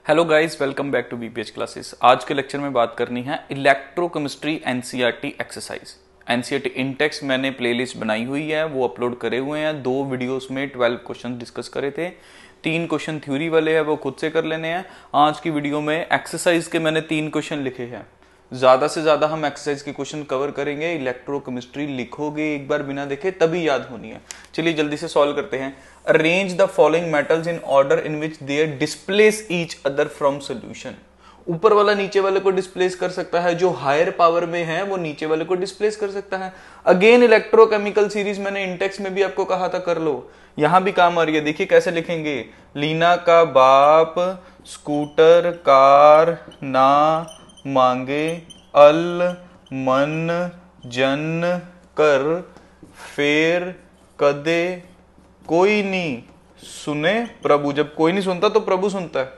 Hello guys, welcome back to BPH classes. आज के lecture में बात करनी है electrochemistry NCERT exercise. NCERT intext मैंने प्लेलिस्ट बनाई हुई है, वो अपलोड करे हुए हैं। 2 वीडियोस में 12 क्वेश्चन डिस्कस करे थे। 3 क्वेश्चन थ्योरी वाले हैं, वो खुद से कर लेने हैं। आज की वीडियो में एक्सरसाइज के मैंने 3 क्वेश्चन लिखे हैं। ज्यादा से ज्यादा हम एक्सरसाइज के क्वेश्चन कवर करेंगे। इलेक्ट्रोकेमिस्ट्री लिखोगे एक बार बिना देखे तभी याद होनी है। चलिए जल्दी से सॉल्व करते हैं। Arrange the following metals in order in which their displace each other from solution. ऊपर वाला नीचे वाले को डिस्प्लेस कर सकता है, जो हायर पावर में है वो नीचे वाले को डिस्प्लेस कर सकता है। अगेन इलेक्ट्रोकेमिकल सीरीज मैंने इंटेक्स में भी आपको कहा था कर लो, यहां भी काम आ रही है। देखिए कैसे लिखेंगे। लीना का बाप स्कूटर कार ना मांगे, अल मन जन कर, फेर कदे कोई नहीं सुने प्रभु। जब कोई नहीं सुनता तो प्रभु सुनता है।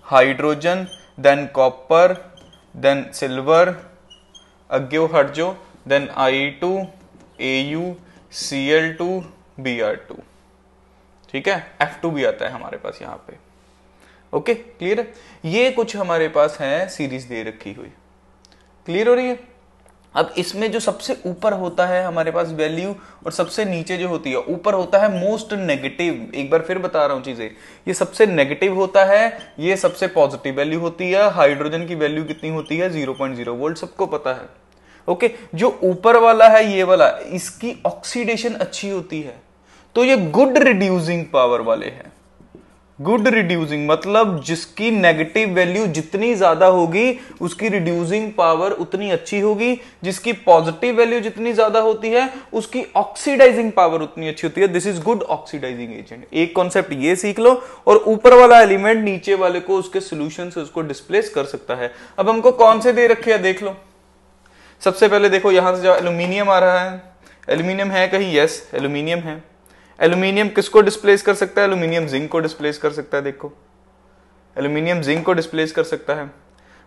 Hydrogen, then copper, then silver, अग्यो हटजो, then I2 Au Cl2 Br2। ठीक है, F2 भी आता है हमारे पास यहां पे। ओके, क्लियर है। ये कुछ हमारे पास है सीरीज दे रखी हुई, क्लियर हो रही है। अब इसमें जो सबसे ऊपर होता है हमारे पास वैल्यू, और सबसे नीचे जो होती है ऊपर होता है मोस्ट नेगेटिव। एक बार फिर बता रहा हूं चीजें, ये सबसे नेगेटिव होता है, ये सबसे पॉजिटिव वैल्यू होती है। हाइड्रोजन की वैल्यू कितनी होती है 0.0 वोल्ट, सबको पता है। ओके, जो ऊपर वाला है ये वाला, इसकी ऑक्सीडेशन अच्छी होती है, तो ये गुड रिड्यूसिंग पावर वाले हैं। गुड रिड्यूसिंग मतलब जिसकी नेगेटिव वैल्यू जितनी ज्यादा होगी उसकी रिड्यूसिंग पावर उतनी अच्छी होगी। जिसकी पॉजिटिव वैल्यू जितनी ज्यादा होती है उसकी ऑक्सीडाइजिंग पावर उतनी अच्छी होती है। This is good oxidising agent. एक कॉन्सेप्ट ये सीख लो, और ऊपर वाला एलिमेंट नीचे वाले को उसके सोल्यूशन से उसको डिस्प्लेस कर सकता है। अब हमको कौन से दे रखे हैं देख लो। सबसे पहले देखो यहां से जो एल्यूमिनियम आ रहा है, एल्यूमिनियम है कहीं? यस, एल्यूमिनियम है। एल्यूमिनियम किसको डिस्प्लेस कर सकता है? एल्यूमिनियम जिंक को डिस्प्लेस कर सकता है। देखो एल्यूमिनियम जिंक को डिस्प्लेस कर सकता है।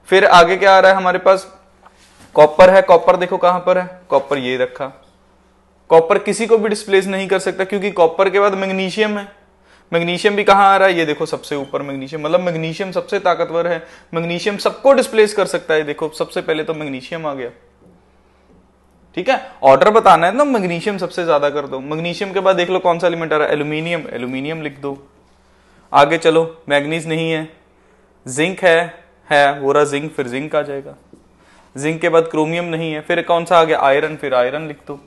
फिर आगे क्या आ रहा है हमारे पास? कॉपर है। कॉपर देखो कहां पर है, कॉपर ये रखा। कॉपर किसी को भी डिस्प्लेस नहीं कर सकता, क्योंकि कॉपर के बाद मैग्नीशियम है। मैग्नीशियम भी कहां आ रहा है? ये देखो सबसे ऊपर मैग्नीशियम, मतलब मैग्नीशियम सबसे ताकतवर है। मैग्नीशियम सबको डिस्प्लेस कर सकता है। देखो सबसे पहले तो मैग्नीशियम आ गया। ठीक है, ऑर्डर बताना है तो मैग्नीशियम सबसे ज्यादा कर दो। मैग्नीशियम के बाद देख लो कौन सा एलिमेंट आ रहा है, एल्यूमिनियम। एल्यूमिनियम लिख दो। आगे चलो, मैग्नीज नहीं है, जिंक है वो रहा जिंक, फिर जिंक आ जाएगा। जिंक के बाद क्रोमियम नहीं है, फिर कौन सा आ गया? आयरन, फिर आयरन लिख दो।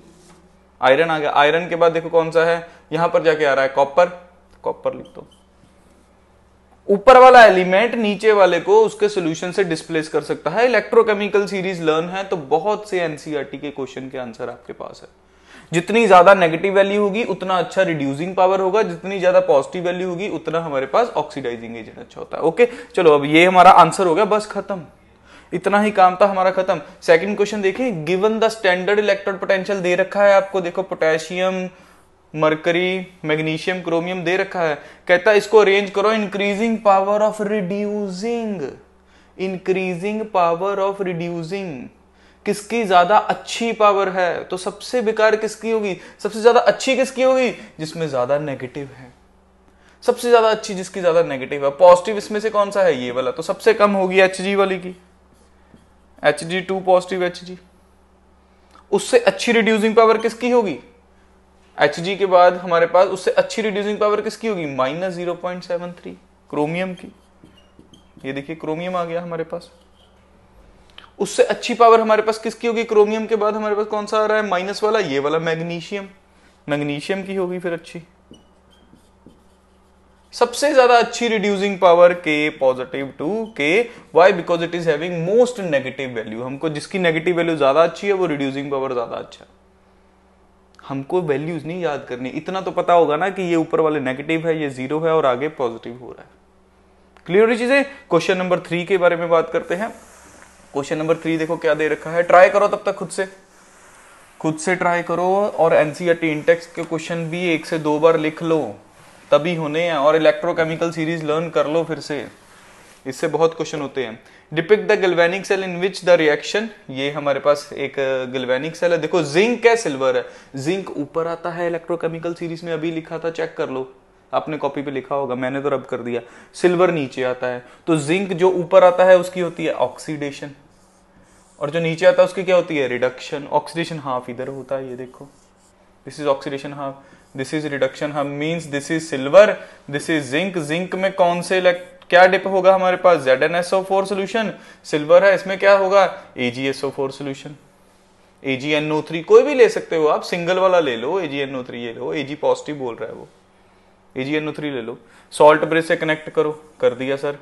आयरन आ गया। आयरन के बाद देखो कौन सा है, यहां पर जाके आ रहा है कॉपर, कॉपर लिख दो। ऊपर वाला एलिमेंट नीचे वाले को उसके सॉल्यूशन से डिस्प्लेस कर सकता है। इलेक्ट्रोकेमिकल सीरीज लर्न है तो बहुत से एनसीईआरटी के क्वेश्चन के आंसर आपके पास है। जितनी ज्यादा नेगेटिव वैल्यू होगी उतना अच्छा रिड्यूसिंग पावर होगा, जितनी ज्यादा पॉजिटिव वैल्यू होगी उतना हमारे पास ऑक्सीडाइजिंग एजेंट अच्छा होता है। ओके चलो, अब ये हमारा आंसर हो गया, बस खत्म। इतना ही काम था हमारा, खत्म। सेकंड क्वेश्चन देखिए, given the standard electrode potential दे रखा है आपको। देखो पोटेशियम, मरकरी, मैग्नीशियम, क्रोमियम दे रखा है। कहता है इसको अरेंज करो increasing power of reducing. Increasing power of reducing किसकी ज्यादा अच्छी पावर है? तो सबसे बेकार किसकी होगी? सबसे ज्यादा अच्छी किसकी होगी? जिसमें ज्यादा नेगेटिव है। सबसे ज्यादा अच्छी जिसकी ज्यादा नेगेटिव है। पॉजिटिव इसमें से कौन सा है? ये वाला। तो सबसे कम होगी Hg वाली की, Hg2 पॉजिटिव Hg। उससे अच्छी रिड्यूसिंग पावर किसकी होगी? Hg के बाद हमारे पास उससे अच्छी रिड्यूसिंग पावर किसकी होगी? -0.73 क्रोमियम की। ये देखिए क्रोमियम आ गया हमारे पास। उससे अच्छी पावर हमारे पास किसकी होगी? क्रोमियम के बाद हमारे पास कौन सा आ रहा है माइनस वाला? ये वाला मैग्नीशियम। मैग्नीशियम की होगी फिर अच्छी। सबसे ज्यादा अच्छी reducing power K positive to K। Why? Because it is having most negative value. हमको जिसकी नेगेटिव वैल्यू ज्यादा अच्छी है वो रिड्यूसिंग पावर ज्यादा अच्छा है। हमको वैल्यूज नहीं याद करनी, इतना तो पता होगा ना कि ये ऊपर वाले नेगेटिव है, ये 0 है और आगे पॉजिटिव हो रहा है। क्लियर चीजें। क्वेश्चन नंबर 3 के बारे में बात करते हैं। क्वेश्चन नंबर 3 देखो क्या दे रखा है, ट्राई करो तब तक खुद से ट्राई करो। और एनसीईआरटी इंटेक्स के क्वेश्चन भी 1 से 2 बार लिख लो, तभी होने हैं। और इलेक्ट्रोकेमिकल सीरीज लर्न कर लो फिर से, इससे बहुत क्वेश्चन होते हैं। Depict the galvanic cell in which the reaction. ये हमारे पास एक गैल्वेनिक सेल है। देखो जिंक है, सिल्वर है। जिंक ऊपर आता है इलेक्ट्रोकेमिकल सीरीज में, अभी लिखा था, चेक कर लो। आपने कॉपी पे लिखा होगा, मैंने तो रब कर दिया। सिल्वर नीचे आता है, तो जिंक जो ऊपर आता है उसकी होती है ऑक्सीडेशन, और जो नीचे आता है उसकी क्या होती है, रिडक्शन। ऑक्सीडेशन हाफ इधर होता है, ये देखो, this is oxidation half, this is reduction half, means this is silver, this is zinc. Zinc में कौन से क्या डिप होगा हमारे पास, ZnSO4 सोल्यूशन। सिल्वर है, इसमें क्या होगा, AgSO4 सोल्यूशन। AgNO3 कोई भी ले सकते हो आप, सिंगल वाला ले लो, AgNO3 ये लो, Ag पॉजिटिव बोल रहा है वो, AgNO3 ले लो। सॉल्ट ब्रिज से कनेक्ट करो, कर दिया सर।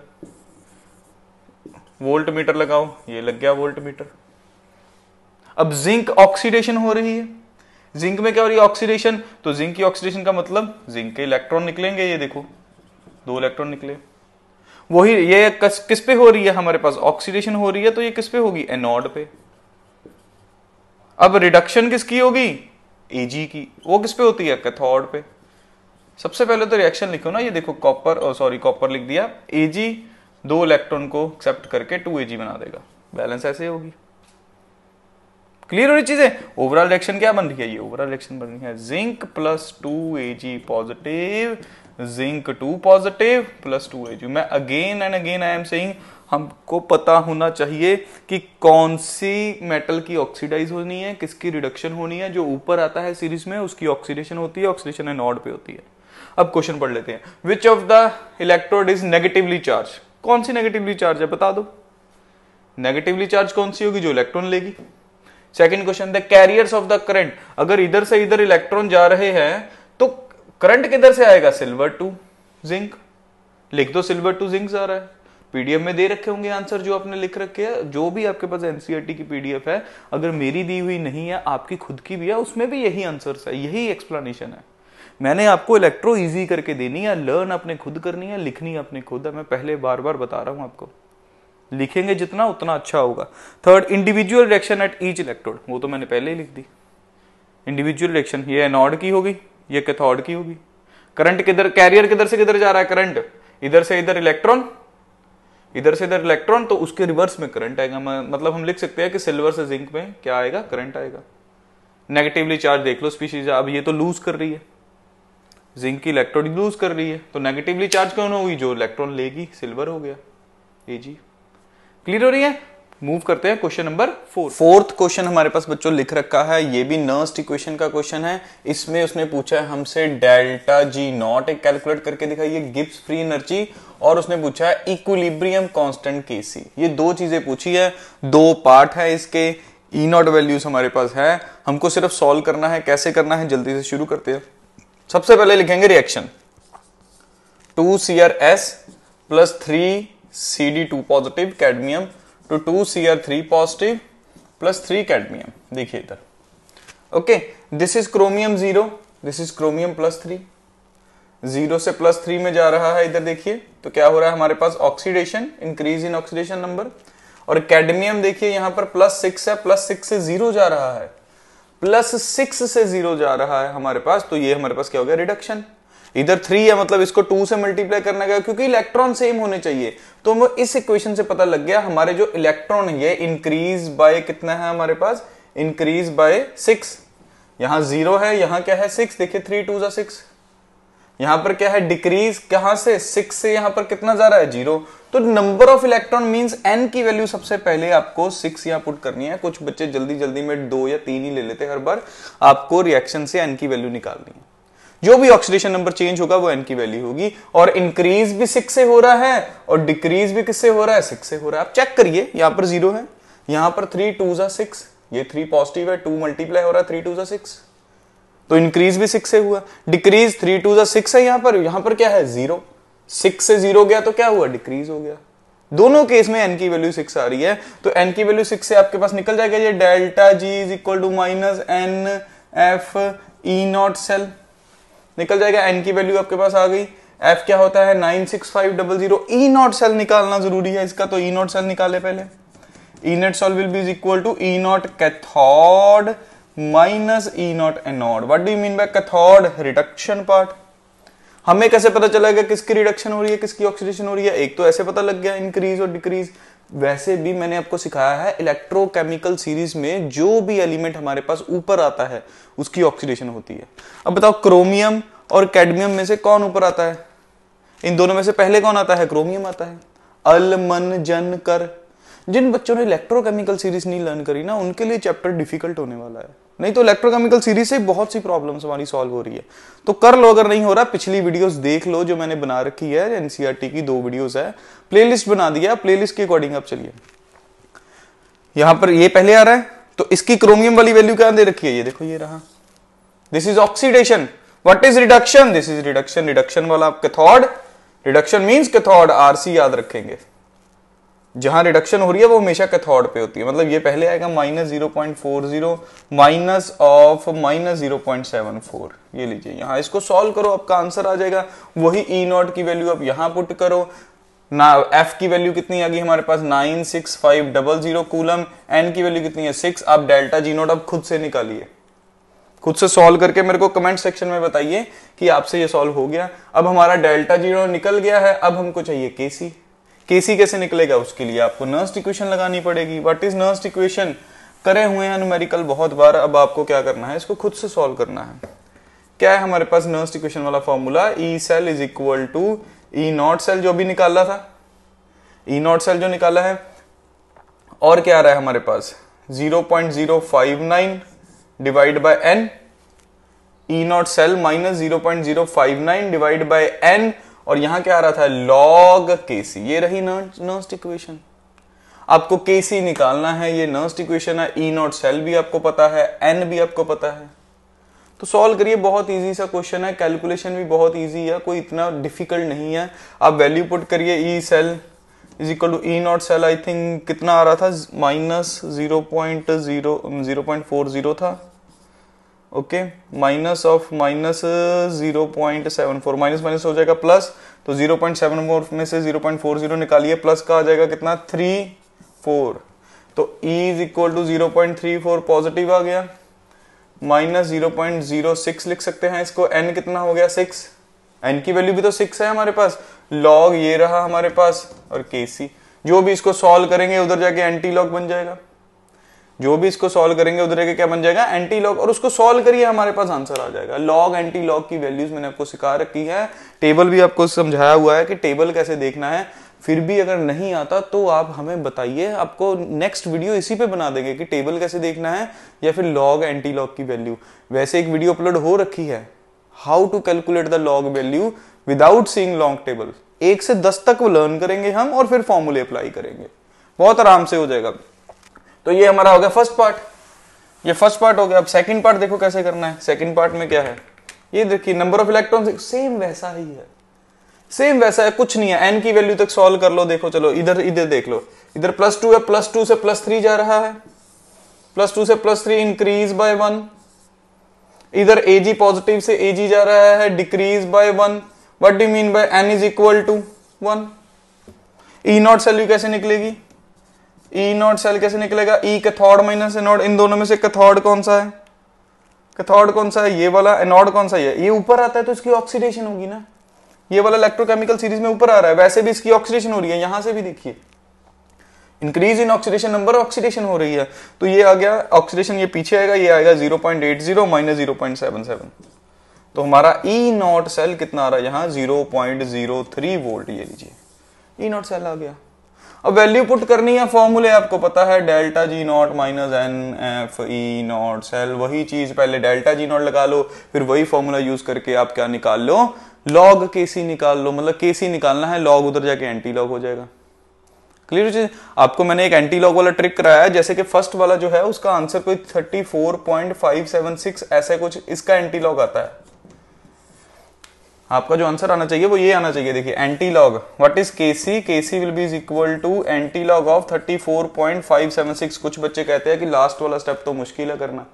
वोल्ट मीटर लगाओ, ये लग गया वोल्ट मीटर। अब जिंक ऑक्सीडेशन हो रही है, जिंक में क्या हो रही है, ऑक्सीडेशन। तो जिंक की ऑक्सीडेशन का मतलब जिंक के इलेक्ट्रॉन निकलेंगे, ये देखो 2 इलेक्ट्रॉन निकले। वही ये किस पे हो रही है, हमारे पास ऑक्सीडेशन हो रही है, तो ये किस पे होगी, एनोड पे। अब रिडक्शन किसकी होगी, Ag की, वो किस पे होती है, कैथोड पे। सबसे पहले तो रिएक्शन लिखो ना, ये देखो कॉपर लिख दिया, Ag 2 इलेक्ट्रॉन को एक्सेप्ट करके 2Ag बना देगा, बैलेंस ऐसे होगी। क्लियर हो रही चीजें। ओवरऑल रिएक्शन क्या बन रही है, ये ओवरऑल रिएक्शन बन रही है zinc plus 2Ag positive, zinc 2 positive plus 2Ag। मैं again and again I am saying, हमको पता होना चाहिए कि कौन सी मेटल की ऑक्सीडाइज होनी है, किसकी रिडक्शन होनी है। जो ऊपर आता है सीरीज में उसकी ऑक्सीडेशन होती है, ऑक्सीडेशन एनोड पे होती है। अब क्वेश्चन पढ़ लेते हैं, which of the electrode is negatively charge. कौन सी नेगेटिवली चार्ज है, बता दो। नेगेटिवली चार्ज कौन सी होगी, जो इलेक्ट्रॉन लेगी। Second question, the carriers of the current. अगर इधर से इधर इलेक्ट्रॉन जा रहे हैं तो करंट किधर से आएगा, सिल्वर टू जिंक। लिख दो सिल्वर टू जिंक जा रहा है। पीडीएफ में दे रखे होंगे आंसर जो आपने लिख रखे हैं, जो भी आपके पास एनसीईआरटी की पीडीएफ है, अगर मेरी दी हुई नहीं है, आपकी खुद की भी है, उसमें भी यही आंसर्स है, यही एक्सप्लेनेशन है। मैंने आपको इलेक्ट्रो इजी करके देनी है, लर्न अपने खुद करनी है, लिखनी अपने खुद है। मैं पहले बार बार बता रहा हूं आपको, लिखेंगे जितना उतना अच्छा होगा। Third, individual reaction at each electrode, वो तो मैंने पहले ही लिख दी। इंडिविजुअल रिएक्शन, ये एनोड की होगी, ये कैथोड की होगी। करंट किधर, कैरियर किधर से किधर जा रहा है, करंट इधर से इधर इलेक्ट्रॉन, इधर से इधर इलेक्ट्रॉन, तो उसके रिवर्स में करंट आएगा। मतलब हम लिख सकते हैं कि सिल्वर से जिंक में क्या आएगा, करंट आएगा। नेगेटिवली चार्ज देख लो स्पीशीज, अब ये तो लूज कर रही है, जिंक की इलेक्ट्रोड लूज कर रही है, तो नेगेटिवली चार्ज कौन होगी, जो इलेक्ट्रॉन लेगी, सिल्वर हो गया, Ag। क्लियर हो रही है। मूव करते हैं क्वेश्चन नंबर 4। फोर्थ क्वेश्चन हमारे पास बच्चों लिख रखा है, ये भी नर्स्ट इक्वेशन का क्वेश्चन है। इसमें उसने पूछा है हमसे डेल्टा जी नॉट एक कैलकुलेट करके दिखाइए, गिब्स फ्री एनर्जी, और उसने पूछा है इक्विलिब्रियम कांस्टेंट Kc। ये 2 चीजें पूछी है, 2 पार्ट है इसके। ई नॉट वैल्यूज हमारे पास है, हमको सिर्फ सॉल्व करना है। कैसे करना है, जल्दी से शुरू करते हैं। सबसे पहले लिखेंगे reaction, 2Cr(S) plus 3Cd2 positive cadmium to 2Cr3 positive plus 3 cadmium. देखिए इधर, okay, this is chromium 0, this is chromium plus 3, 0 से प्लस 3 में जा रहा है। इधर देखिए तो क्या हो रहा है हमारे पास, oxidation, increase in oxidation number. और कैडमियम देखिए यहां पर +6 है, +6 से 0 जा रहा है, +6 से 0 जा रहा है हमारे पास, तो ये हमारे पास क्या हो गया, रिडक्शन। इधर 3 है, मतलब इसको 2 से मल्टीप्लाई करना गया, क्योंकि इलेक्ट्रॉन सेम होने चाहिए। तो वो इस इक्वेशन से पता लग गया, हमारे जो इलेक्ट्रॉन है इंक्रीज बाय कितना है हमारे पास, इंक्रीज बाय 6। यहां 0 है, यहां क्या है 6, देखिए 3 2 जा 6। यहां पर क्या है, डिक्रीज कहां से, 6 से यहां पर कितना जा रहा है, 0। तो number of electron means n की वैल्यू सबसे पहले आपको 6 यहां पुट करनी है। कुछ बच्चे जल्दी जल्दी में 2 या 3 ही ले लेते हैं हर बार, आपको रिएक्शन से n की वैल्यू निकालनी है। जो भी ऑक्सीडेशन नंबर चेंज होगा वो n की वैल्यू होगी। और इंक्रीज भी 6 से हो रहा है और डिक्रीज भी किससे हो रहा है, 6 से हो रहा है। आप चेक करिए, यहां पर 0 है, यहां पर 3 2 जा 6, ये 3 पॉजिटिव है, 2 मल्टीप्लाई हो रहा है 3 2 जा 6, तो इंक्रीज भी 6 से हुआ। डिक्रीज 3 2 जा 6 है, यहां पर क्या है 0, 6 से 0 गया तो क्या हुआ, डिक्रीज हो गया। दोनों केस में n की वैल्यू 6 आ रही है, तो n की वैल्यू 6 से आपके पास निकल जाएगा ये delta G is equal to -NF E nought cell निकल जाएगा। n की वैल्यू आपके पास आ गई। f क्या होता है 96500। E नॉट सेल निकालना जरूरी है इसका, तो E नॉट सेल निकाले पहले। E nought cell will be is equal to E nought cathode minus E nought anode. What do you mean by cathode, reduction part. हमें कैसे पता चलेगा किसकी रिडक्शन हो रही है, किसकी ऑक्सीडेशन हो रही है, एक तो ऐसे पता लग गया इंक्रीज और डिक्रीज। वैसे भी मैंने आपको सिखाया है इलेक्ट्रोकेमिकल सीरीज में जो भी एलिमेंट हमारे पास ऊपर आता है उसकी ऑक्सीडेशन होती है। अब बताओ क्रोमियम और कैडमियम में से कौन ऊपर आता है? इन दोनों में से पहले कौन आता है? क्रोमियम आता है। अल मन जन कर। जिन बच्चों ने इलेक्ट्रोकेमिकल सीरीज नहीं लर्न करी ना, उनके लिए चैप्टर डिफिकल्ट होने वाला है। नहीं तो इलेक्ट्रोकेमिकल सीरीज से बहुत सी प्रॉब्लम्स हमारी सॉल्व हो रही है। तो कर लो, अगर नहीं हो रहा पिछली वीडियोस देख लो जो मैंने बना रखी है, एनसीईआरटी की 2 वीडियोस है, प्लेलिस्ट बना दिया, प्लेलिस्ट के अकॉर्डिंग आप चलिए। यहां पर ये पहले आ रहा है, तो इसकी क्रोमियम वाली वैल्यू क्या दे रखी है? ये देखो, ये रहा। This is oxidation. What is reduction? This is reduction. Reduction वाला cathode, reduction means cathode, RC याद रखेंगे। जहां रिडक्शन हो रही है वो हमेशा कैथोड पे होती है। मतलब ये पहले आएगा -0.40 माइनस ऑफ -0.74। ये लीजिए, यहां इसको सॉल्व करो, आपका आंसर आ जाएगा। वही E0 की वैल्यू आप यहां पुट करो ना। F की वैल्यू कितनी आ गई हमारे पास? 96500 कूलम। N की वैल्यू कितनी है? 6। आप डेल्टा G0 अब खुद से निकालिए, खुद से सॉल्व करके मेरे को कमेंट सेक्शन में बताइए कि आपसे ये सॉल्व हो गया। अब हमारा डेल्टा G0 निकल गया है। अब हमको चाहिए केसी। केसी कैसे निकलेगा? उसके लिए आपको नर्स्ट इक्वेशन लगानी पड़ेगी। What is Nernst equation? करे हुए हैं न्यूमेरिकल बहुत बार। अब आपको क्या करना है? इसको खुद से सॉल्व करना है। क्या है हमारे पास नर्स्ट इक्वेशन वाला formula? E cell is equal to E0 cell, जो भी निकाला था, E0 सेल जो निकाला है। और क्या आ रहा है हमारे पास? 0.059 divide by n। E0 cell minus 0.059 divide by n। और यहां क्या आ रहा था? Log KC. ये रही नर्स्ट इक्वेशन। आपको केसी निकालना है, ये नर्स्ट इक्वेशन है। E0 सेल भी आपको पता है, n भी आपको पता है। तो सॉल्व करिए, बहुत इजी सा क्वेश्चन है। कैलकुलेशन भी बहुत इजी है, कोई इतना डिफिकल्ट नहीं है। आप वैल्यू पुट करिए। E cell is equal to E0 cell, I think कितना आ रहा था? -0.40 था। Okay, minus of -0.74, minus minus हो जाएगा प्लस। तो 0.74 में से 0.40 निकालिए, प्लस का आ जाएगा कितना? 34। तो E is equal to 0.34 positive आ गया। माइनस 0.06 लिख सकते हैं इसको। n कितना हो गया? 6। n की वैल्यू भी तो 6 है हमारे पास। लॉग ये रहा हमारे पास, और केसी। जो भी इसको सॉल्व करेंगे उधर जाके एंटी लॉग बन जाएगा। जो भी इसको सॉल्व करेंगे उधर जाके क्या बन जाएगा? Anti log. और उसको सॉल्व करिए, हमारे पास आंसर आ जाएगा। लॉग एंटी लॉग की वैल्यूज मैंने आपको सिखा रखी है। टेबल भी आपको समझाया हुआ है कि टेबल कैसे देखना है। फिर भी अगर नहीं आता तो आप हमें बताइए, आपको नेक्स्ट वीडियो इसी पे बना देंगे कि टेबल कैसे देखना है या फिर लॉग एंटी लॉग की वैल्यू। वैसे एक वीडियो अपलोड हो रखी है, how to calculate the log value without seeing long table. 1 से 10 तक वो लर्न करेंगे हम, और फिर फॉर्मूले अप्लाई करेंगे, बहुत आराम से हो जाएगा। तो ये हमारा हो गया फर्स्ट पार्ट। ये फर्स्ट पार्ट हो गया। अब सेकंड पार्ट देखो कैसे करना है। सेकंड पार्ट में क्या है? ये देखिए, नंबर ऑफ इलेक्ट्रॉन सेम वैसा ही है, सेम वैसा है, कुछ नहीं है। n की वैल्यू तक सॉल्व कर लो। देखो, चलो इधर देख लो। इधर +2 है, +2 से +3 जा रहा है, +2 से +3 इंक्रीज बाय 1। इधर Ag पॉजिटिव से Ag जा रहा है, decrease by 1। What do mean by n is equal to 1। E0 cell कैसे निकलेगी? E0 सेल कैसे निकलेगा? E cathode minus anode. इन दोनों में से कैथोड कौन सा है? कैथोड कौन सा है? ये वाला। एनोड कौन सा है? ये ऊपर आता है तो इसकी ऑक्सीडेशन होगी ना। ये वाला इलेक्ट्रोकेमिकल सीरीज में ऊपर आ रहा है, वैसे भी इसकी ऑक्सीडेशन हो रही है। यहां से भी देखिए, increase in oxidation, number oxidation हो रही है। तो ये आ गया ऑक्सीडेशन, ये पीछे आएगा, ये आएगा 0.80 माइनस 0.77। तो हमारा E0 सेल कितना आ रहा है यहाँ? 0.03 वोल्ट। ये लीजिए, E0 सेल आ गया। अब वैल्यू पुट करनी है, फॉर्मूले आपको पता है, delta G0 minus NF E0 cell. वही चीज, पहले डेल्टा G0 लगा लो, फिर वही फॉर्मूला यूज करके आप क्या निकाल लो? लॉग केसी निकाल लो। मतलब केसी निकालना है, लॉग उधर जाके एंटी लॉग हो जाएगा। क्लियर चीज? आपको मैंने एक एंटी लॉग वाला ट्रिक कराया है, जैसे कि फर्स्ट वाला जो है उसका आंसर कोई 34.576 ऐसा कुछ इसका एंटी लॉग आता है। आपका जो आंसर आना चाहिए वो ये आना चाहिए। देखिए, anti log, what is KC? KC will be is equal to anti log of 34.576। कुछ बच्चे कहते हैं कि लास्ट वाला स्टेप तो मुश्किल है करना,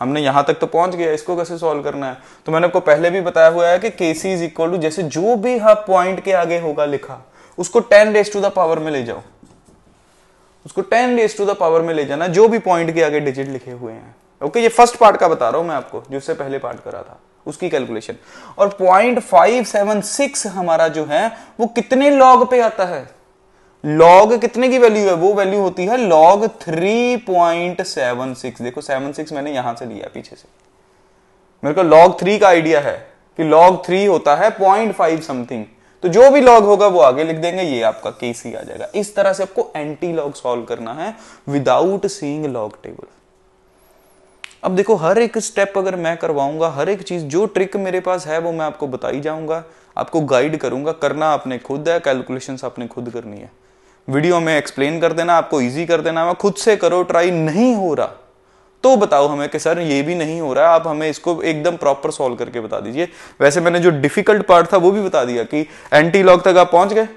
हमने यहां तक तो पहुंच गया, इसको कैसे सॉल्व करना है? तो मैंने आपको पहले भी बताया हुआ है कि केसी इज इक्वल टू, जैसे जो भी पॉइंट के आगे होगा लिखा, उसको 10 रेज़ टू द पावर में ले जाओ। उसको 10 रेज़ टू द पावर में ले जाना, जो भी पॉइंट के आगे डिजिट लिखे हुए हैं। ओके, ये फर्स्ट पार्ट का बता रहा हूं मैं आपको, जिससे पहले पार्ट करा था उसकी कैलकुलेशन। और 0.576 हमारा जो है वो कितने लॉग पे आता है? लॉग कितने की वैल्यू है? वो वैल्यू होती है लॉग 3.76। देखो 76 मैंने यहां से लिया पीछे से, मेरे को लॉग 3 का आइडिया है। कि log 3 होता है 0.5 समथिंग, तो जो भी log होगा वो आगे लिख देंगे, ये आपका Kc आ जाएगा। इस तरह से आपको एंटी लॉग सॉल्व करना है विदाउट सीइंग लॉग टेबल। अब देखो हर एक स्टेप अगर मैं करवाऊंगा, हर एक चीज जो ट्रिक मेरे पास है वो मैं आपको बताई जाऊंगा, आपको गाइड करूंगा, करना आपने खुद है, कैलकुलेशंस आपने खुद करनी है। वीडियो में एक्सप्लेन कर देना, आपको इजी कर देना, मैं खुद से करो ट्राई, नहीं हो रहा तो बताओ हमें कि सर ये भी नहीं हो रहा है, आप हमें इसको एकदम प्रॉपर सॉल्व करके बता दीजिए। वैसे मैंने जो डिफिकल्ट पार्ट था वो भी बता दिया कि एंटी लॉग तक आप पहुंच गए,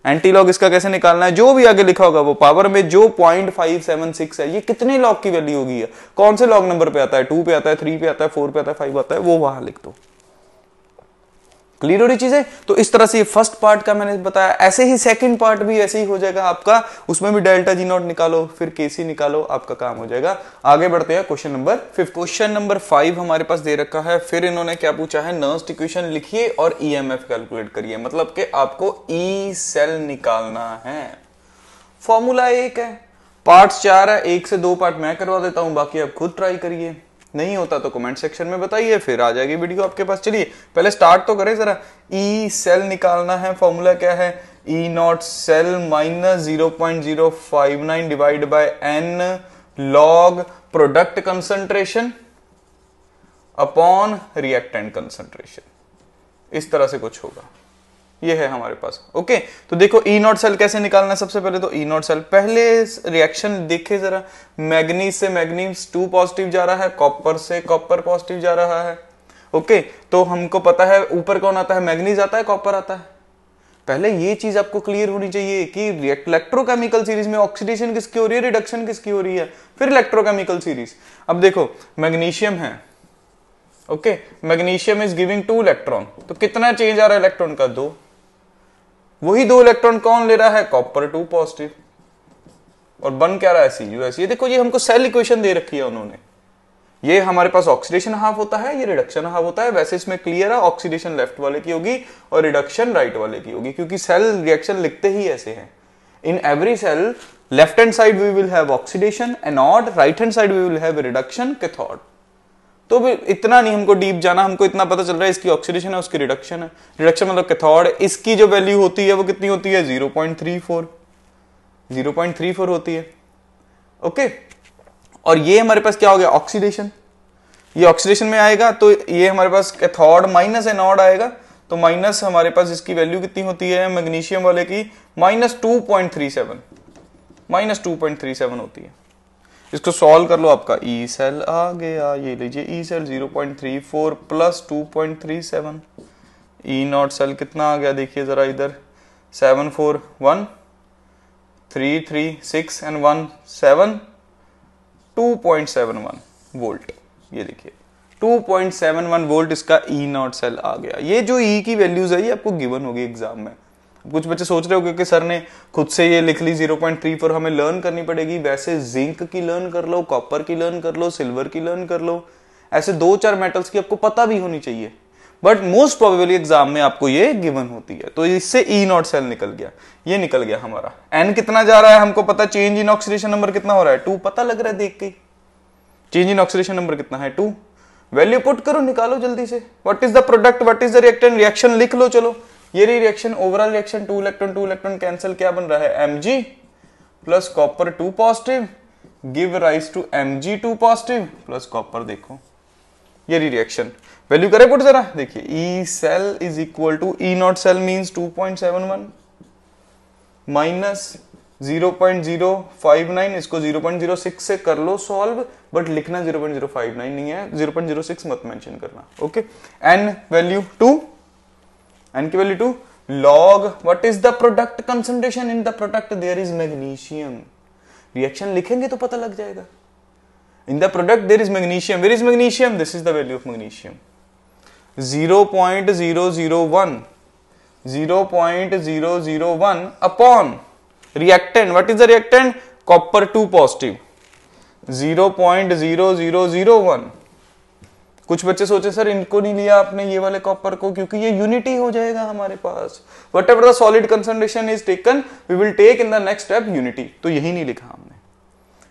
एंटी लॉग इसका कैसे निकालना है, जो भी आगे लिखा होगा वो पावर में जो 0.576 है, ये कितने लॉग की वैल्यू होगी है, कौन से लॉग नंबर पे आता है, 2 पे आता है, 3 पे आता है, 4 पे आता है, 5 आता है, वो वहां लिख दो। क्लियर हो रही चीजें? तो इस तरह से ये फर्स्ट पार्ट का मैंने बताया, ऐसे ही सेकंड पार्ट भी ऐसे ही हो जाएगा आपका, उसमें भी डेल्टा जी नॉट निकालो, फिर केसी निकालो, आपका काम हो जाएगा। आगे बढ़ते हैं क्वेश्चन नंबर 5। क्वेश्चन नंबर 5 हमारे पास दे रखा है, फिर इन्होंने क्या पूछा है, नर्स्ट इक्वेशन लिखिए और ईएमएफ कैलकुलेट करिए, मतलब कि आपको ई सेल निकालना है। फॉर्मूला एक है, पार्ट्स 4 है, 1 से 2 पार्ट मैं करवा देता हूं, बाकी आप खुद ट्राई करिए, नहीं होता तो कमेंट सेक्शन में बताइए, फिर आ जाएगी वीडियो आपके पास। चलिए पहले स्टार्ट तो करें जरा। ई सेल निकालना है, फॉर्मूला क्या है, E not cell minus 0.059 divide by n log product concentration upon reactant concentration. इस तरह से कुछ होगा, ये है हमारे पास। ओके, तो देखो ई नॉट सेल कैसे निकालना है। सबसे पहले तो ई नॉट सेल, पहले रिएक्शन देखे जरा, मैग्नीज से मैग्नीज 2 पॉजिटिव जा रहा है, कॉपर से कॉपर पॉजिटिव जा रहा है। ओके, तो हमको पता है ऊपर कौन आता है, मैग्नीज आता है, कॉपर आता है। पहले ये चीज आपको क्लियर होनी चाहिए कि इलेक्ट्रोकेमिकल सीरीज में ऑक्सीडेशन किसकी हो रही है, रिडक्शन किसकी हो रही है, फिर इलेक्ट्रोकेमिकल सीरीज। अब देखो मैग्नीशियम है, okay, magnesium is giving 2 electron, तो कितना चेंज आ रहा है इलेक्ट्रॉन का, 2। वही 2 इलेक्ट्रॉन कौन ले रहा है, कॉपर 2 पॉजिटिव, और बन क्या रहा है, CuS। ये देखो, ये हमको सेल इक्वेशन दे रखी है उन्होंने, ये हमारे पास ऑक्सीडेशन हाफ होता है, ये रिडक्शन हाफ होता है। वैसे इसमें क्लियर है, ऑक्सीडेशन लेफ्ट वाले की होगी और रिडक्शन राइट वाले की होगी, क्योंकि सेल रिएक्शन लिखते ही ऐसे हैं। In every cell left hand side we will have oxidation anode, right hand side we will have reduction cathode. तो भी इतना नहीं हमको डीप जाना, हमको इतना पता चल रहा है इसकी ऑक्सीडेशन है, उसकी रिडक्शन है। रिडक्शन मतलब कैथोड, इसकी जो वैल्यू होती है वो कितनी होती है, 0.34 होती है। ओके, और ये हमारे पास क्या हो गया, ऑक्सीडेशन। ये ऑक्सीडेशन में आएगा तो ये हमारे पास कैथोड माइनस एनोड आएगा, तो माइनस हमारे पास इसकी वैल्यू कितनी होती है, मैग्नीशियम वाले की -2.37 होती है। इसको सॉल्व कर लो, आपका ई सेल आ गया, ये लीजिए E cell 0.34 plus 2.37, E not cell कितना आ गया, देखिए जरा इधर 741 336 एंड 17 2.71 वोल्ट। ये देखिए 2.71 वोल्ट इसका ई नॉट सेल आ गया। ये जो ई की वैल्यूज है ये आपको गिवन होगी एग्जाम में। कुछ बच्चे सोच रहे हो कि सर ने खुद से ये लिख ली 0.34, हमें लर्न करनी पड़ेगी। वैसे जिंक की लर्न कर लो, कॉपर की लर्न कर लो, सिल्वर की लर्न कर लो, ऐसे 2-4 मेटल्स की आपको पता भी होनी चाहिए, बट मोस्ट प्रोबेबली एग्जाम में आपको ये गिवन होती है। तो इससे ई नॉट सेल निकल गया, ये निकल गया हमारा। एन कितना जा रहा है हमको पता, चेंज इन ऑक्सीडेशन नंबर कितना हो रहा है, 2 पता लग रहा है देख के, चेंज इन ऑक्सीडेशन नंबर कितना है 2। वैल्यू पुट करो, निकालो जल्दी से, what is the product, what is the reactant, reaction लिख लो। चलो ये reaction, overall reaction 2 electron cancel, क्या बन रहा है, Mg plus copper 2 positive give rise to Mg2 positive plus copper. देखो ये रिएक्शन वैल्यू करे पुट जरा, देखिए E cell is equal to E not cell means 2.71 minus 0.059, इसको 0.06 से कर लो सॉल्व, बट लिखना 0.059 नहीं है, 0.06 मत मेंशन करना। ओके, एन वैल्यू 2, एन की value 2, log what is the product concentration, in the product there is magnesium. Reaction लिखेंगे तो पता लग जाएगा। In the product there is magnesium, where is magnesium, this is the value of magnesium 0.001 upon reactant, what is the reactant, copper 2 positive 0.0001। कुछ बच्चे सोचे sir इनको नहीं लिया आपने ये वाले कॉपर को, क्योंकि ये यूनिटी हो जाएगा हमारे पास। Whatever the solid concentration is taken we will take in the next step unity, तो यही नहीं लिखा हमने।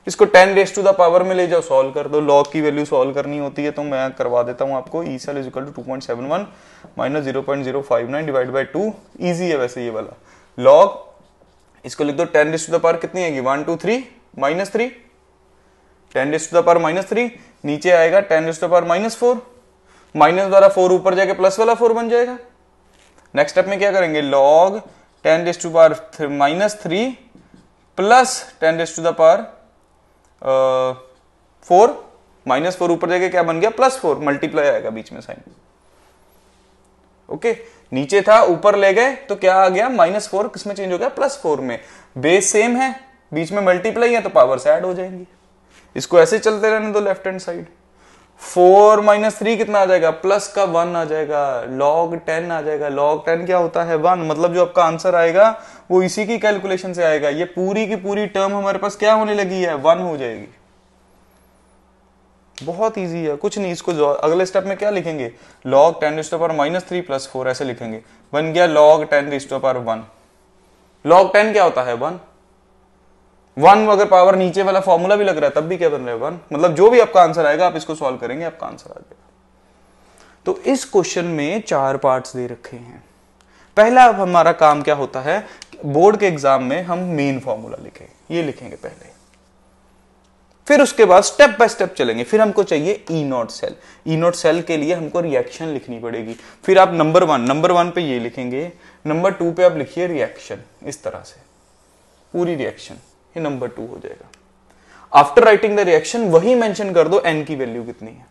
इसको 10 रेज टू द पावर में ले जाओ, सॉल्व कर दो। लॉग की वैल्यू सॉल्व करनी होती है तो मैं करवा देता हूं आपको। E cell is equal to 2.71 minus 0.059 divide by 2। Easy है वैसे ये वाला। लॉग इसको लिख दो 10 रेज टू द पावर कितनी आएगी 1 2 3 minus 3, 10 raise to the power minus 3, नीचे आएगा 10 raise to the power minus 4, minus द्वारा 4 ऊपर जाके प्लस वाला 4 बन जाएगा। नेक्स्ट स्टेप में क्या करेंगे, log 10 raise to the power minus 3 plus 10 raise to the power 4, minus 4 ऊपर जाके क्या बन गया प्लस 4, मल्टीप्लाई आएगा बीच में साइन। ओके, नीचे था ऊपर ले गए तो क्या आ गया माइनस 4, किसमें चेंज हो गया प्लस 4 में। बेस सेम है, बीच में मल्टीप्लाई है तो पावर से ऐड हो जाएंगी। इसको ऐसे चलते रहने दो लेफ्ट हैंड साइड। 4 माइनस 3 कितना आ जाएगा, प्लस का 1 आ जाएगा, लॉग 10 आ जाएगा। लॉग 10 क्या होता है 1, मतलब जो आपका आंसर आएगा वो इसी की कैलकुलेशन से आएगा। ये पूरी की पूरी टर्म हमारे पास क्या होने लगी है 1 हो जाएगी। बहुत इजी है, कुछ नहीं। इसको अगले स्टेप में क्या लिखेंगे, log 10 raise to the power minus 3 plus 4 ऐसे लिखेंगे। बन गया log 10 raise to the power 1। Log 10 क्या होता है 1। 1 अगर पावर नीचे वाला फॉर्मूला भी लग रहा है तब भी क्या बन रहा है 1, मतलब जो भी आपका आंसर आएगा आप इसको सॉल्व करेंगे आपका आंसर आ जाएगा। तो इस क्वेश्चन में 4 पार्ट्स दे रखे हैं। पहला हमारा काम क्या होता है, बोर्ड के एग्जाम में हम मेन फॉर्मूला लिखें, ये लिखेंगे पहले। फिर उसके बाद स्टेप बाय स्टेप चलेंगे। फिर हमको चाहिए E not cell. E not cell के लिए हमको रिएक्शन लिखनी पड़ेगी। फिर आप नंबर 1 पे ये लिखेंगे, नंबर 2 पे आप लिखिए रिएक्शन, इस तरह से पूरी रिएक्शन, ये नंबर 2 हो जाएगा। आफ्टर राइटिंग द रिएक्शन वही मेंशन कर दो एन की वैल्यू कितनी है।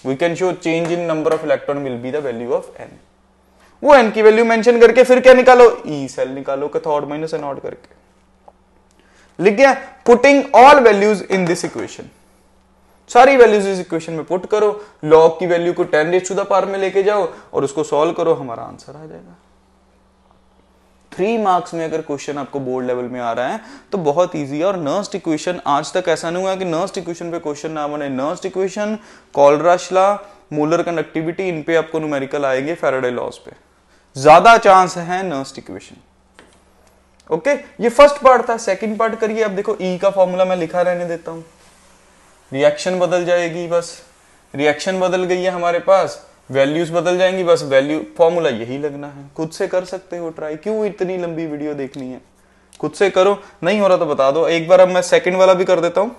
We can show change in number of electron will be the value of n. वो एन की वैल्यू मेंशन करके फिर क्या निकालो, ई सेल निकालो, कैथोड माइनस एनोड करके लिख गया। Putting all values in this equation, सारी वैल्यूज इस इक्वेशन में पुट करो। लॉग की वैल्यू को 10 रेज़ टू द पावर में लेके जाओ और उसको सॉल्व करो, हमारा आंसर आ जाएगा। 3 मार्क्स में अगर क्वेश्चन आपको बोर्ड लेवल में आ रहा है तो बहुत इजी है। और नर्स्ट इक्वेशन, आज तक ऐसा नहीं हुआ कि नर्स्ट इक्वेशन पे क्वेश्चन ना बने। Nernst equation, Kohlrausch law, molar conductivity, इन पे आपको न्यूमेरिकल आएंगे। फैराडे लॉज पे ज्यादा चांस है नर्स्ट इक्वेशन। ओके, ये फर्स्ट पार्ट था। सेकंड पार्ट करिए। अब देखो ई का फॉर्मूला मैं लिखा रहने देता हूं, रिएक्शन बदल जाएगी, बस रिएक्शन बदल गई है हमारे पास, वैल्यूज बदल जाएंगी, बस वैल्यू फॉर्मूला यही लगना है। खुद से कर सकते हो ट्राई, क्यों इतनी लंबी वीडियो देखनी है, खुद से करो। नहीं हो रहा तो बता दो एक बार। अब मैं सेकंड वाला भी कर देता हूं,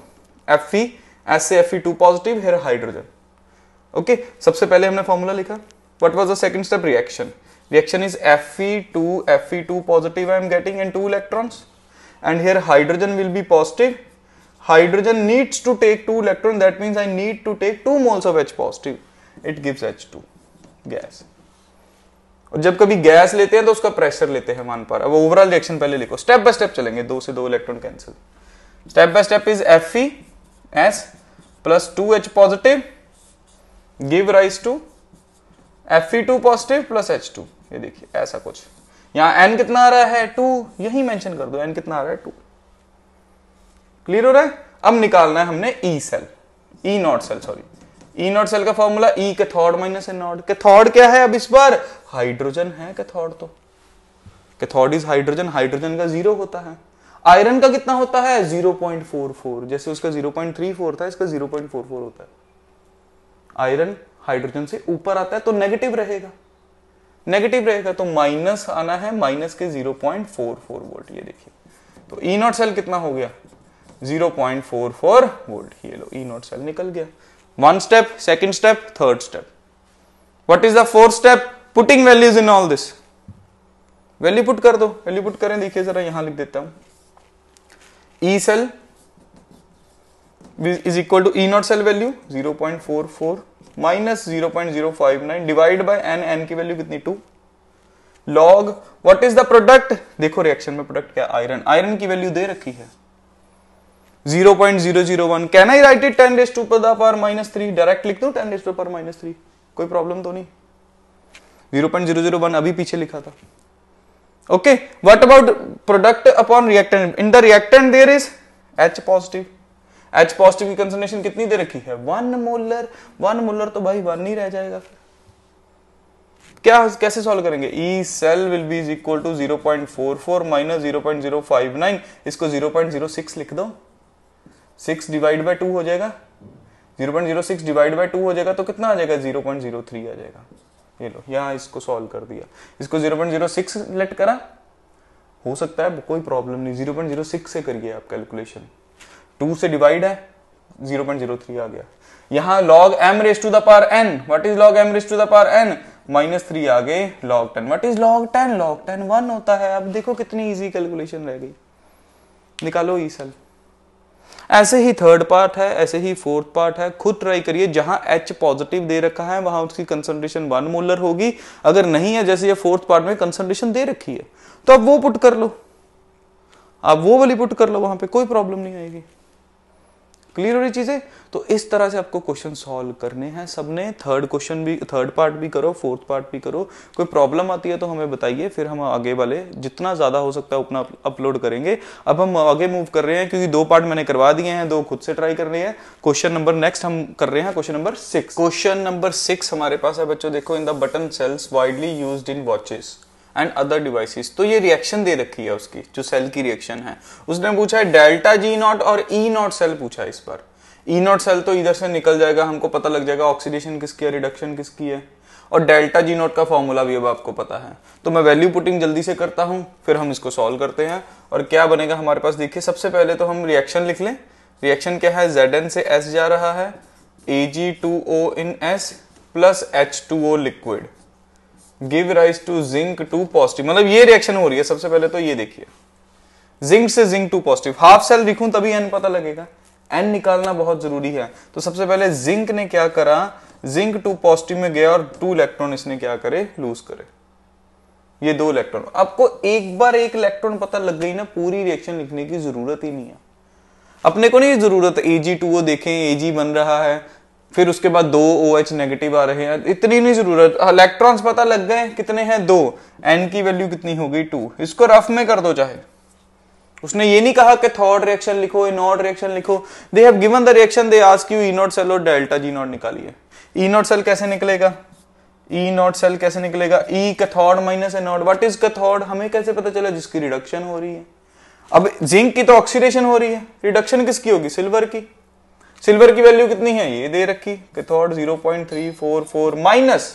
Fe ऐसे Fe2 positive, hair hydrogen. Okay, सबसे पहले हमने फॉर्मूला लिखा। What was the second step, reaction. Reaction is Fe2 positive I am getting and 2 electrons, and here hydrogen will be positive. Hydrogen needs to take 2 electrons, that means I need to take 2 moles of H positive. It gives H2 gas. और जब कभी gas लेते हैं तो उसका pressure लेते हैं मान पर। अब ओवरऑल रिएक्शन पहले लिखो, स्टेप बाय स्टेप चलेंगे। 2 से 2 electron cancel. Step by step is FeS plus 2H positive give rise to Fe2 positive plus H2। ये देखिए ऐसा कुछ। यहां n कितना आ रहा है 2, यही मेंशन कर दो n कितना आ रहा है 2। क्लियर हो रहा है। अब निकालना है हमने E cell, E not cell, sorry E not cell का formula E cathode minus anode. Cathode क्या है अब इस बार, हाइड्रोजन है कैथोड। तो कैथोड इज हाइड्रोजन, हाइड्रोजन का 0 होता है। आयरन का कितना होता है 0.44, जैसे उसका 0.34 था, इसका 0.44 होता है। आयरन हाइड्रोजन से ऊपर आता है तो नेगेटिव रहेगा, नेगेटिव रहेगा तो माइनस आना है, माइनस के 0.44 वोल्ट। ये देखिए, तो ई नॉट सेल कितना हो गया 0.44 वोल्ट। ये लो ई नॉट सेल निकल गया। 1 step, second step, third step. What is the fourth step, putting values in all this. Value put कर दो, वैल्यू पुट करें। देखिए जरा यहां लिख देता हूं, E cell is equal to E not cell value 0.44 minus 0.059 divide by n की वैल्यू कितनी 2। Log what is the product, देखो रिएक्शन में प्रोडक्ट क्या, आयरन। आयरन की वैल्यू दे रखी है 0.001। Can I write it 10 raise to the power minus 3, direct लिख दूं 10 raise to the power minus 3, कोई प्रॉब्लम तो नहीं। 0.001 अभी पीछे लिखा था। Okay, what about product upon reactant, in the reactant there is H positive. H positive की कंसंट्रेशन कितनी दे रखी है 1 मोलर। 1 मोलर तो भाई 1 ही रह जाएगा। क्या कैसे सॉल्व करेंगे, E cell will be is equal to 0.44 minus 0.059, इसको 0.06 लिख दो। 6 डिवाइड बाय 2 हो जाएगा, 0.06 डिवाइड बाय 2 हो जाएगा तो कितना आ जाएगा, 0.03 आ जाएगा। ये लो यहाँ इसको सॉल्व कर दिया, इसको 0.06 लेट करा, हो सकता है कोई प्रॉब्लम नहीं, 0.06 से करिए आप कैलकुलेशन, 2 से डिवाइड है 0.03 आ गया। यहाँ log m raise to the power n, what is log m raise to the power n, -3 आ गए log 10, what is log 10, log 10 1 होता है। अब देखो कितनी इजी कैलकुलेशन रह गई, निकालो ई सेल। ऐसे ही थर्ड पार्ट है, ऐसे ही फोर्थ पार्ट है, खुद ट्राई करिए। जहां H पॉजिटिव दे रखा है वहां उसकी कंसंट्रेशन 1 मोलर होगी, अगर नहीं है जैसे ये फोर्थ पार्ट में कंसंट्रेशन दे रखी है तो आप वो पुट कर लो, आप वो वाली पुट कर लो, वहां पे कोई प्रॉब्लम नहीं आएगी। क्लियर हो रही चीजें? तो इस तरह से आपको क्वेश्चन सॉल्व करने हैं सबने। थर्ड क्वेश्चन भी, थर्ड पार्ट भी करो, फोर्थ पार्ट भी करो। कोई प्रॉब्लम आती है तो हमें बताइए, फिर हम आगे वाले जितना ज्यादा हो सकता है उतना अपलोड करेंगे। अब हम आगे मूव कर रहे हैं, क्योंकि 2 पार्ट मैंने करवा दिए हैं, 2 खुद से ट्राई कर रहे हैं। क्वेश्चन नंबर नेक्स्ट हम कर रहे हैं, क्वेश्चन नंबर 6। क्वेश्चन नंबर 6 हमारे पास है बच्चों, देखो, in the button cells widely used in watches and other devices. तो ये रिएक्शन दे रखी है उसकी, जो सेल की रिएक्शन है। उसने पूछा है डेल्टा जी नॉट और ई नॉट सेल पूछा है इस बार। ई नॉट सेल तो इधर से निकल जाएगा, हमको पता लग जाएगा ऑक्सीडेशन किसकी है, रिडक्शन किसकी है, और डेल्टा जी नॉट का फॉर्मूला भी अब आपको पता है। तो मैं वैल्यू पुटिंग जल्दी से करता हूं, फिर हम इसको सॉल्व करते हैं। और क्या बनेगा हमारे पास, देखिए सबसे पहले तो हम रिएक्शन लिख लें। रिएक्शन क्या है, Zn से S जा रहा है, Ag2O in S plus H2O liquid give rise to zinc 2 positive. मतलब ये रिएक्शन हो रही है। सबसे पहले तो ये देखिए, जिंक से जिंक 2 पॉजिटिव, हाफ सेल लिखूं तभी N पता लगेगा, N निकालना बहुत जरूरी है। तो सबसे पहले जिंक ने क्या करा, जिंक 2 पॉजिटिव में गया और 2 इलेक्ट्रॉन इसने क्या करे, लूज करे, ये 2 इलेक्ट्रॉन। आपको एक बार एक इलेक्ट्रॉन पता लग गई ना, पूरी रिएक्शन लिखने की जरूरत ही नहीं है। अपने को नहीं जरूरत Ag2O देखें, Ag बन रहा है, फिर उसके बाद 2 OH नेगेटिव आ रहे हैं, इतनी नहीं जरूरत। इलेक्ट्रॉन्स पता लग गए, कितने हैं, 2, N की वैल्यू कितनी हो गई, 2। इसको रफ में कर दो चाहे। उसने ये नहीं कहा कि थर्ड रिएक्शन लिखो, ई नॉट रिएक्शन लिखो। They have given the reaction, they ask you E not cell और डेल्टा जी नॉट निकालिए। ई नॉट सेल कैसे निकलेगा, ई नॉट सेल कैसे निकलेगा, ई cathode minus anode. What is cathode, हमें कैसे पता चला, जिसकी रिडक्शन हो रही है। अब जिंक की तो ऑक्सीडेशन हो रही है, रिडक्शन किसकी होगी, सिल्वर की। सिल्वर की वैल्यू कितनी है, ये दे रखी, cathode 0.344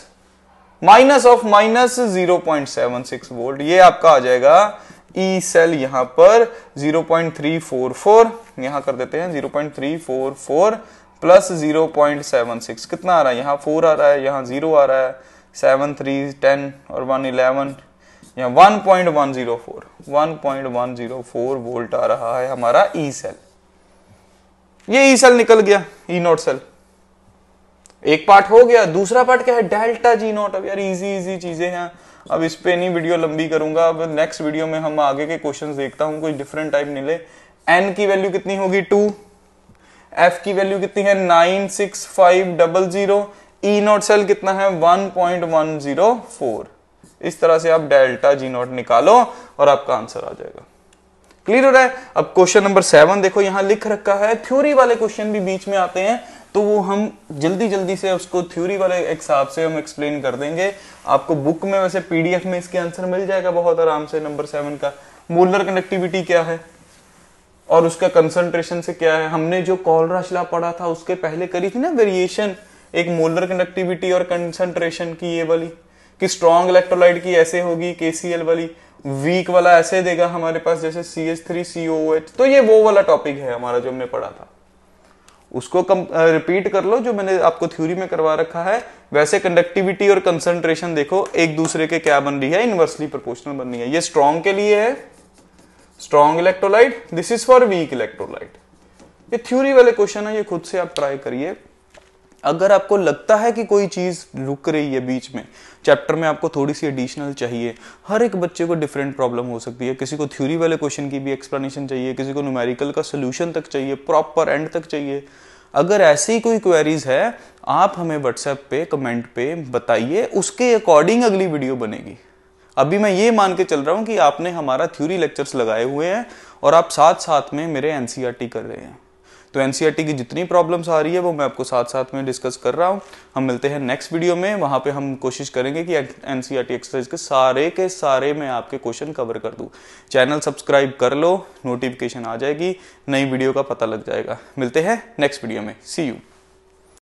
minus of minus 0.76 volt. ये आपका आ जाएगा ई सेल, यहां पर 0.344, यहां कर देते हैं 0.344 प्लस 0.76, कितना आ रहा है, यहाँ 4 आ रहा है, यहाँ 0 आ रहा है, 7 3 10 और 1 11, यहाँ 1.104 वोल्ट आ रहा है हमारा ई सेल। ये ई सेल निकल गया, ई नॉट सेल। एक पार्ट हो गया। दूसरा पार्ट क्या है, डेल्टा जी नॉट। अब यार इजी चीजें हैं, अब इस पे नहीं वीडियो लंबी करूंगा। अब नेक्स्ट वीडियो में हम आगे के क्वेश्चंस देखता हूं, कोई डिफरेंट टाइप मिले। एन की वैल्यू कितनी होगी, 2। एफ की वैल्यू कितनी है, 96500। ई नॉट सेल कितना है, 1.104। इस तरह से आप डेल्टा जी नॉट निकालो और आपका आंसर आ जाएगा। क्लियर हो रहा है? अब क्वेश्चन नंबर 7 देखो, यहां लिख रखा है। थ्योरी वाले क्वेश्चन भी बीच में आते हैं, तो वो हम जल्दी से उसको थ्योरी वाले हिसाब से हम एक्सप्लेन कर देंगे। आपको बुक में वैसे पीडीएफ में इसके आंसर मिल जाएगा बहुत आराम से। नंबर 7 का मोलर कंडक्टिविटी क्या है और उसका कंसंट्रेशन से क्या है। हमने जो कॉलराश लॉ पढ़ा था उसके पहले करी थी ना वेरिएशन, एक मोलर कंडक्टिविटी और कंसंट्रेशन की, ये वाली कि स्ट्रॉन्ग इलेक्ट्रोलाइट की ऐसे होगी केसीएल वाली, वीक वाला ऐसे देगा हमारे पास जैसे CH3COOH। तो ये वो वाला टॉपिक है हमारा जो हमने पढ़ा था, उसको रिपीट कर लो जो मैंने आपको थ्योरी में करवा रखा है। वैसे कंडक्टिविटी और कंसंट्रेशन देखो एक दूसरे के क्या बन रही है, इनवर्सली प्रोपोर्शनल बन रही है। ये स्ट्रॉन्ग के लिए है, strong electrolyte, this is for weak electrolyte. ये थ्योरी वाले क्वेश्चन है, ये खुद से आप ट्राई करिए। अगर आपको लगता है कि कोई चीज रुक रही है बीच में, चैप्टर में आपको थोड़ी सी एडिशनल चाहिए, हर एक बच्चे को डिफरेंट प्रॉब्लम हो सकती है। किसी को थ्योरी वाले क्वेश्चन की भी एक्सप्लेनेशन चाहिए, किसी को न्यूमेरिकल का सोल्यूशन तक चाहिए, प्रॉपर एंड तक चाहिए। अगर ऐसी कोई क्वेरीज है, आप हमें व्हाट्सएप पे कमेंट पे बताइए, उसके अकॉर्डिंग अगली वीडियो बनेगी। अभी मैं ये मान के चल रहा हूं कि आपने हमारा थ्योरी लेक्चर्स लगाए हुए हैं और आप साथ साथ में मेरे एनसीईआरटी कर रहे हैं। तो एनसीईआरटी की जितनी प्रॉब्लम्स आ रही है वो मैं आपको साथ साथ में डिस्कस कर रहा हूँ। हम मिलते हैं नेक्स्ट वीडियो में, वहाँ पे हम कोशिश करेंगे कि एनसीईआरटी एक्सरसाइज के सारे मैं आपके क्वेश्चन कवर कर दूँ। चैनल सब्सक्राइब कर लो, नोटिफिकेशन आ जाएगी, नई वीडियो का पता लग जाएगा। मिलते हैं नेक्स्ट वीडियो में, सी यू।